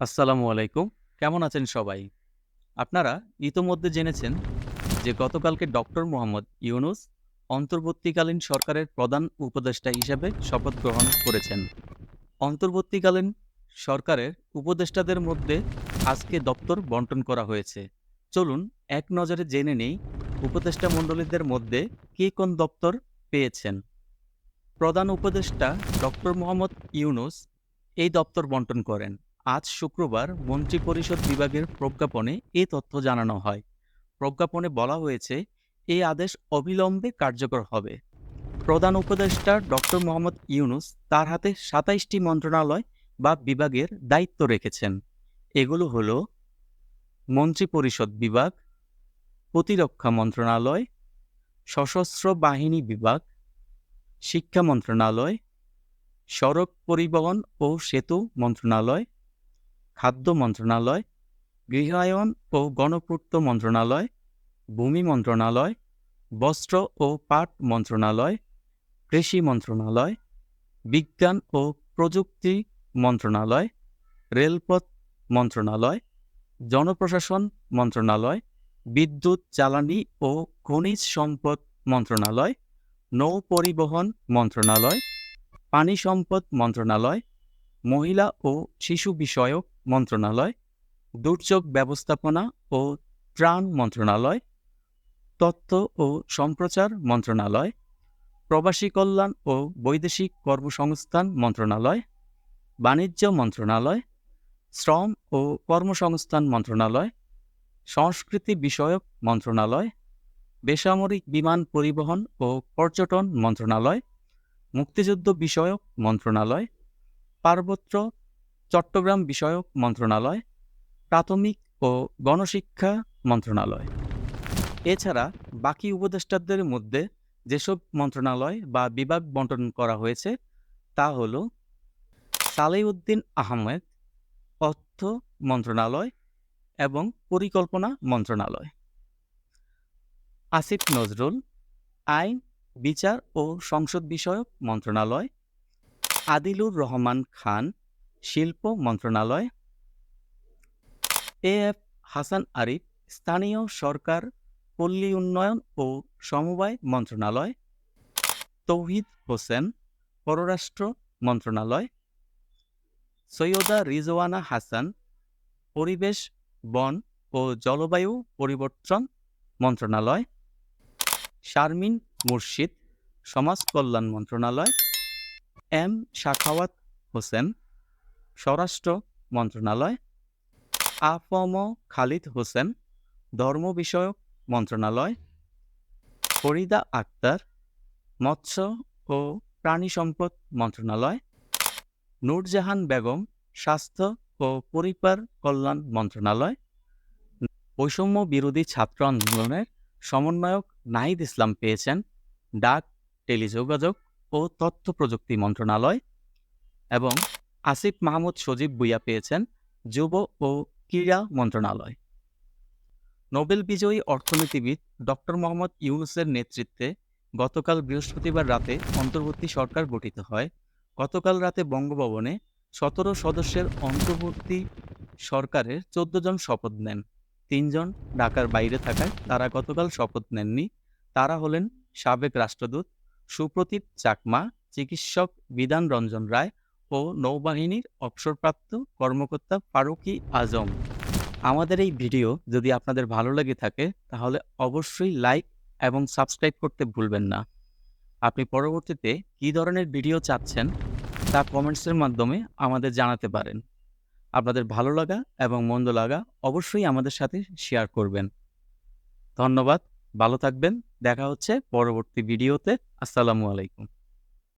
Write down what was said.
আসসালামু আলাইকুম। কেমন আছেন সবাই? আপনারা ইতোমধ্যে জেনেছেন যে গতকালকে ডক্টর মোহাম্মদ ইউনূস অন্তর্বর্তীকালীন সরকারের প্রধান উপদেষ্টা হিসেবে শপথ গ্রহণ করেছেন। অন্তর্বর্তীকালীন সরকারের উপদেষ্টাদের মধ্যে আজকে দপ্তর বন্টন করা হয়েছে। চলুন এক নজরে জেনে নেই উপদেষ্টা মণ্ডলীদের মধ্যে কে কোন দপ্তর পেয়েছেন। প্রধান উপদেষ্টা ডক্টর মোহাম্মদ ইউনূস এই দপ্তর বন্টন করেন। আজ শুক্রবার মন্ত্রিপরিষদ বিভাগের প্রজ্ঞাপনে এ তথ্য জানানো হয়। প্রজ্ঞাপনে বলা হয়েছে, এই আদেশ অবিলম্বে কার্যকর হবে। প্রধান উপদেষ্টা ডক্টর মোহাম্মদ ইউনূস তার হাতে ২৭টি মন্ত্রণালয় বা বিভাগের দায়িত্ব রেখেছেন। এগুলো হল মন্ত্রিপরিষদ বিভাগ, প্রতিরক্ষা মন্ত্রণালয়, সশস্ত্র বাহিনী বিভাগ, শিক্ষা মন্ত্রণালয়, সড়ক পরিবহন ও সেতু মন্ত্রণালয়, খাদ্য মন্ত্রণালয়, গৃহায়ন ও গণপূর্ত মন্ত্রণালয়, ভূমি মন্ত্রণালয়, বস্ত্র ও পাট মন্ত্রণালয়, কৃষি মন্ত্রণালয়, বিজ্ঞান ও প্রযুক্তি মন্ত্রণালয়, রেলপথ মন্ত্রণালয়, জনপ্রশাসন মন্ত্রণালয়, বিদ্যুৎ জ্বালানি ও খনিজ সম্পদ মন্ত্রণালয়, নৌ পরিবহন মন্ত্রণালয়, পানি সম্পদ মন্ত্রণালয়, মহিলা ও শিশু বিষয়ক মন্ত্রণালয়, দুর্যোগ ব্যবস্থাপনা ও ত্রাণ মন্ত্রণালয়, তথ্য ও সম্প্রচার মন্ত্রণালয়, প্রবাসী কল্যাণ ও বৈদেশিক কর্মসংস্থান মন্ত্রণালয়, বাণিজ্য মন্ত্রণালয়, শ্রম ও কর্মসংস্থান মন্ত্রণালয়, সংস্কৃতি বিষয়ক মন্ত্রণালয়, বেসামরিক বিমান পরিবহন ও পর্যটন মন্ত্রণালয়, মুক্তিযুদ্ধ বিষয়ক মন্ত্রণালয়, পার্বত্য চট্টগ্রাম বিষয়ক মন্ত্রণালয়, প্রাথমিক ও গণশিক্ষা মন্ত্রণালয়। এছাড়া বাকি উপদেষ্টাদের মধ্যে যেসব মন্ত্রণালয় বা বিভাগ বন্টন করা হয়েছে তা হল সালেহউদ্দিন আহমেদ অর্থ মন্ত্রণালয় এবং পরিকল্পনা মন্ত্রণালয়, আসিফ নজরুল আইন, বিচার ও সংসদ বিষয়ক মন্ত্রণালয়, আদিলুর রহমান খান শিল্প মন্ত্রণালয়, এএফ হাসান আরিফ স্থানীয় সরকার, পল্লী উন্নয়ন ও সমবায় মন্ত্রণালয়, তৌহিদ হোসেন পররাষ্ট্র মন্ত্রণালয়, সৈয়দা রিজওয়ানা হাসান পরিবেশ, বন ও জলবায়ু পরিবর্তন মন্ত্রণালয়, শারমিন মুর্শিদ সমাজ কল্যাণ মন্ত্রণালয়, এম সাখাওয়াত হোসেন স্বরাষ্ট্র মন্ত্রণালয়, আফম খালিদ হোসেন ধর্ম বিষয়ক মন্ত্রণালয়, ফরিদা আক্তার মৎস্য ও প্রাণী সম্পদ মন্ত্রণালয়, নূরজাহান বেগম স্বাস্থ্য ও পরিবার কল্যাণ মন্ত্রণালয়, বৈষম্য বিরোধী ছাত্র আন্দোলনের সমন্বয়ক নাহিদ ইসলাম পেয়েছেন ডাক, টেলিযোগাযোগ ও তথ্য প্রযুক্তি মন্ত্রণালয় এবং আসিফ মাহমুদ সজীব ভুঁইয়া পেয়েছেন যুব ও ক্রীড়া মন্ত্রণালয়। নোবেল বিজয়ী অর্থনীতিবিদ ডক্টর মোহাম্মদ ইউনূসের নেতৃত্বে গতকাল বৃহস্পতিবার রাতে অন্তর্বর্তী সরকার গঠিত হয়। গতকাল রাতে বঙ্গভবনে ১৭ সদস্যের অন্তর্বর্তী সরকারের ১৪ জন শপথ নেন। ৩ জন ঢাকার বাইরে থাকায় তারা গতকাল শপথ নেননি। তারা হলেন সাবেক রাষ্ট্রদূত সুপ্রতীপ চাকমা, চিকিৎসক বিধান রঞ্জন রায় ও নৌবাহিনীর অবসরপ্রাপ্ত কর্মকর্তা ফারুকী আজম। আমাদের এই ভিডিও যদি আপনাদের ভালো লেগে থাকে তাহলে অবশ্যই লাইক এবং সাবস্ক্রাইব করতে ভুলবেন না। আপনি পরবর্তীতে কী ধরনের ভিডিও চাচ্ছেন তা কমেন্টসের মাধ্যমে আমাদের জানাতে পারেন। আপনাদের ভালো লাগা এবং মন্দ লাগা অবশ্যই আমাদের সাথে শেয়ার করবেন। ধন্যবাদ, ভালো থাকবেন। দেখা হচ্ছে পরবর্তী ভিডিওতে। আসসালামু আলাইকুম।